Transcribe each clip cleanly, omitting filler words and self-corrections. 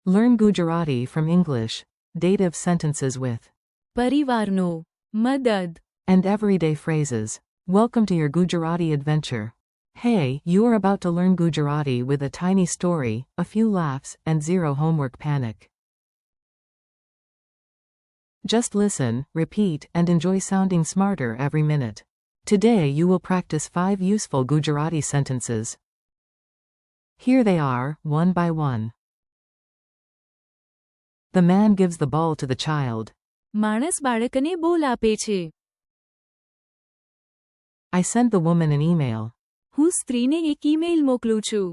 Learn Gujarati from English. Dative sentences with પરિવારનો મદદ and everyday phrases. Welcome to your Gujarati adventure. Hey, you are about to learn Gujarati with a tiny story, a few laughs, and zero homework panic. Just listen, repeat, and enjoy sounding smarter every minute. Today you will practice 5 useful Gujarati sentences. Here they are, one by one. The man gives the ball to the child. માણસ બાળકને બોલ આપે છે. I sent the woman an email. હું સ્ત્રીને એક email મોકલું છું.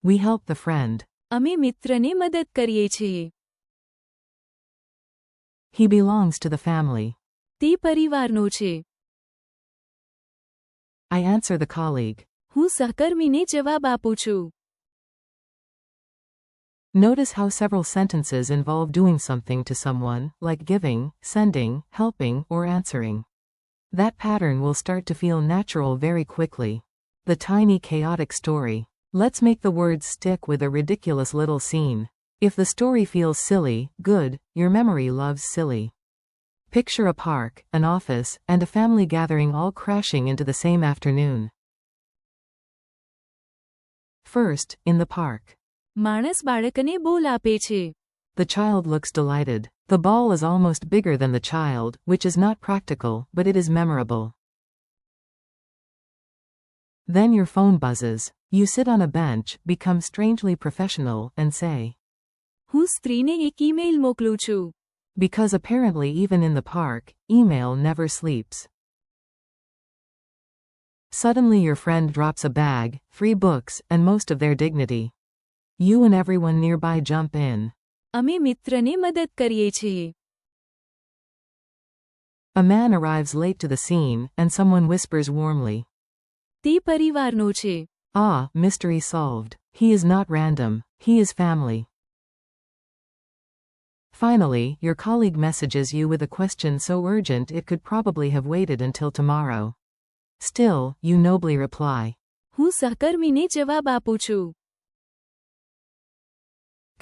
We help the friend. અમે મિત્રને મદદ કરીએ છીએ. He belongs to the family. તે પરિવારનો છે. I answer the colleague. હું સહકર્મીને જવાબ આપું છું. Notice how several sentences involve doing something to someone, like giving, sending, helping, or answering. That pattern will start to feel natural very quickly. The tiny chaotic story. Let's make the words stick with a ridiculous little scene. If the story feels silly, good, your memory loves silly. Picture a park, an office, and a family gathering all crashing into the same afternoon. First, in the park. માણસ બાળકને બોલ આપે છે. The child looks delighted. The ball is almost bigger than the child, which is not practical, but it is memorable. Then your phone buzzes. You sit on a bench, become strangely professional, and say, હું સ્ત્રીને એક email મોકલું છું. because apparently even in the park, email never sleeps. Suddenly your friend drops a bag, 3 books, and most of their dignity. You and everyone nearby jump in. અમે મિત્રને મદદ કરીએ છીએ. A man arrives late to the scene, and someone whispers warmly, તે પરિવારનો છે. ah, mystery solved. He is not random, he is family. Finally, your colleague messages you with a question so urgent it could probably have waited until tomorrow. Still, you nobly reply, હું સહકર્મીને જવાબ આપું છું.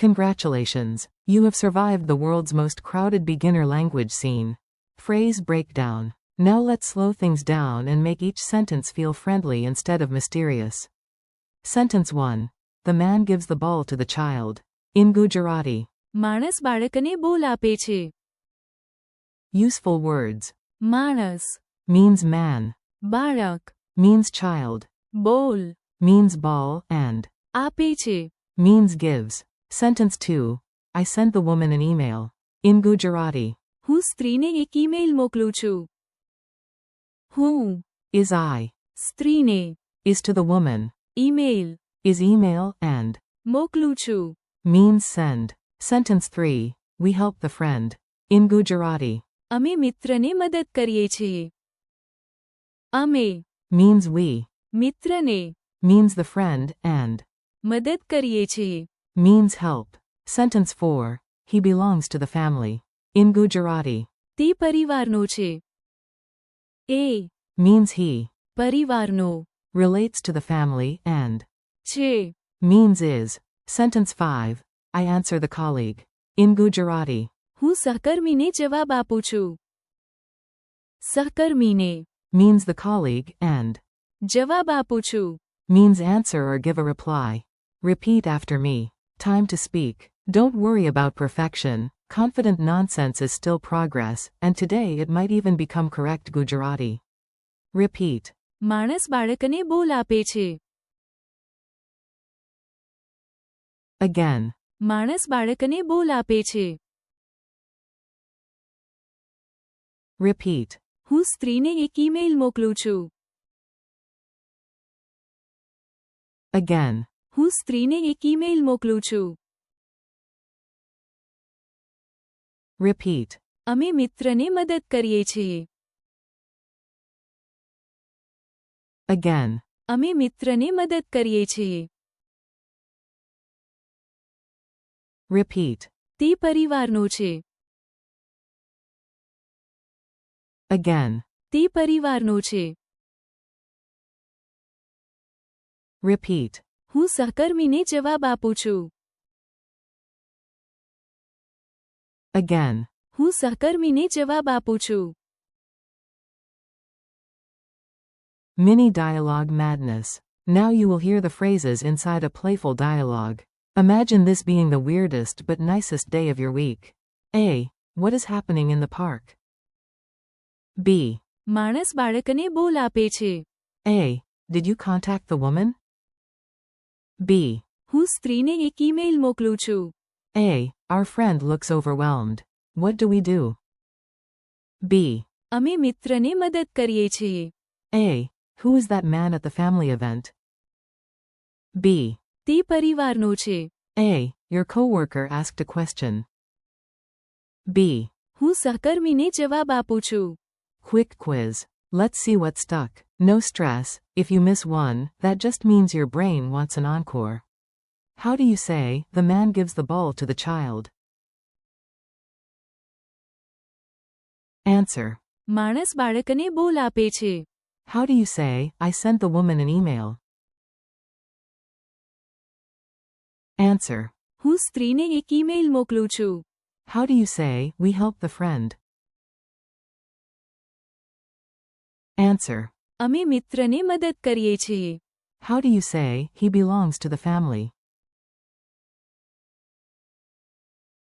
congratulations, you have survived the world's most crowded beginner language scene. Phrase breakdown. Now let's slow things down and make each sentence feel friendly instead of mysterious. Sentence 1. The man gives the ball to the child. In Gujarati. માણસ બાળકને બોલ આપે છે. Useful words. માણસ Means man. બાળક Means child. બોલ Means ball, and આપે છે. means gives. Sentence 2. I sent the woman an email. In Gujarati. હું સ્ત્રીને એક ઈમેલ મોકલું છું. હું Is I. સ્ત્રીને Is to the woman. Email Is email, and મોકલું છું. means send. Sentence 3. We help the friend. In Gujarati. અમે મિત્રને મદદ કરીએ છીએ. અમે Means we. મિત્રને Means the friend, and મદદ કરીએ છીએ. means help. Sentence 4. He belongs to the family. In Gujarati. તે પરિવારનો છે. એ Means he. પરિવારનો Relates to the family, and છે. means is. Sentence 5. I answer the colleague. In Gujarati. હું સહકર્મીને જવાબ આપું છું. સહકર્મીને Means the colleague, and જવાબ આપું છું. means answer or give a reply. Repeat after me. Time to speak. Don't worry about perfection. Confident nonsense is still progress, and today it might even become correct Gujarati. Repeat. માણસ બાળકને બોલ આપે છે. Again. માણસ બાળકને બોલ આપે છે. Repeat. હું સ્ત્રીને એક ઈમેલ મોકલું છું. Again. હું સ્ત્રીને એક ઈમેલ મોકલું છું. Repeat. અમે મિત્રને મદદ કરીએ છીએ. Again. અમે મિત્રને મદદ કરીએ છીએ. Repeat. તે પરિવારનો છે. Again. તે પરિવારનો છે. Repeat. હું સહકર્મીને જવાબ આપું છું. Again. હું સહકર્મીને જવાબ આપું છું. Mini dialogue madness. Now you will hear the phrases inside a playful dialogue. Imagine this being the weirdest but nicest day of your week. A. What is happening in the park? B. માણસ બાળકને બોલ આપે છે. A. Did you contact the woman? B. હું સ્ત્રીને એક email મોકલું છું. A. Our friend looks overwhelmed. What do we do? B. અમે મિત્રને મદદ કરીએ છીએ. A. Who is that man at the family event? B. તે પરિવારનો છે. A. Your coworker asked a question. B. હું સહકર્મીને જવાબ આપું છું. Quick quiz. Let's see what stuck. No stress, if you miss one, that just means your brain wants an encore. How do you say, the man gives the ball to the child? Answer. માણસ બાળકને બોલ આપે છે. How do you say, I sent the woman an email? Answer. હું સ્ત્રીને એક email મોકલું છું. How do you say, we helped the friend? Answer. અમે મિત્રને મદદ કરીએ છીએ. How do you say, he belongs to the family?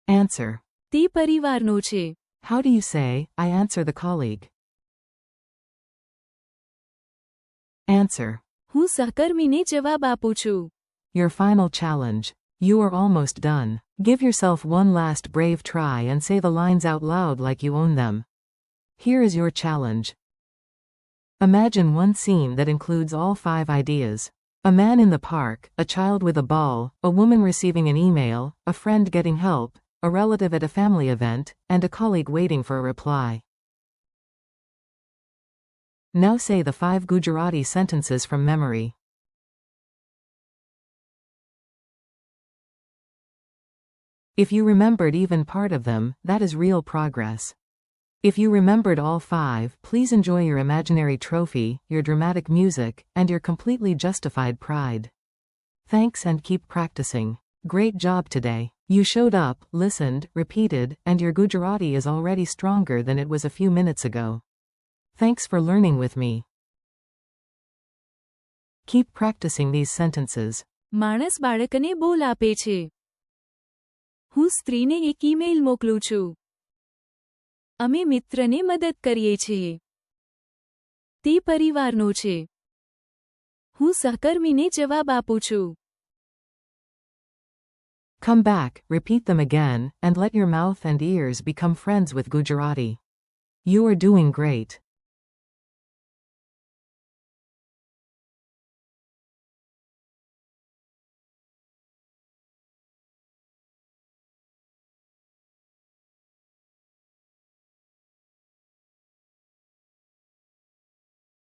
Answer. તે પરિવારનો છે. How do you say, I answer the colleague? Answer. હું સહકર્મીને જવાબ આપું છું. Your final challenge. You are almost done. Give yourself one last brave try and say the lines out loud like you own them. Here is your challenge. Imagine one scene that includes all 5 ideas. A man in the park, a child with a ball, a woman receiving an email, a friend getting help, a relative at a family event, and a colleague waiting for a reply. Now say the 5 Gujarati sentences from memory. If you remembered even part of them, that is real progress. If you remembered all 5, please enjoy your imaginary trophy, your dramatic music, and your completely justified pride. Thanks and keep practicing. Great job today. You showed up, listened, repeated, and your Gujarati is already stronger than it was a few minutes ago. Thanks for learning with me. Keep practicing these sentences. માણસ બાળકને બોલ આપે છે. હું સ્ત્રીને એક email મોકલું છું. અમે મિત્રને મદદ કરીએ છીએ. તે પરિવારનો છે. હું સહકર્મીને જવાબ આપું છું. Come back, repeat them again, and let your mouth and ears become friends with Gujarati. You are doing great.